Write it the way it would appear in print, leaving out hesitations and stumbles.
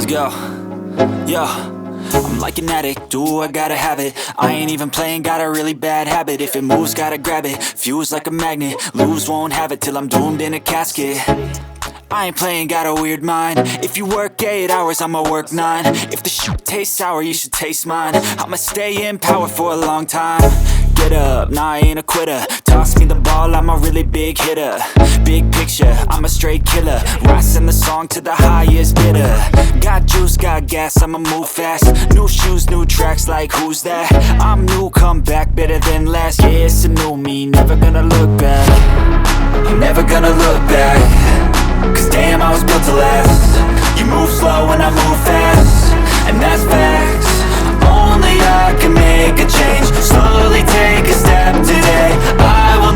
Let's go. Yo, I'm like an addict, do I gotta have it. I ain't even playing, got a really bad habit. If it moves, gotta grab it, fuse like a magnet. Lose, won't have it till I'm doomed in a casket. I ain't playing, got a weird mind. If you work 8 hours, I'ma work 9. If the shit tastes sour, you should taste mine. I'ma stay in power for a long time. Get up, nah, I ain't a quitter. Toss me the ball, I'm a really big hitter. Big picture, I'm a straight killer. Rising the song to the highest bidder. Got juice, got gas, I'ma move fast. New shoes, new tracks, like who's that? I'm new, come back, better than last. Yeah, it's a new me, never gonna look back. I'm never gonna look back. Cause damn, I was built to last. You move slow and I move fast, and that's facts. Only I can make a change. Slowly take a step today. I will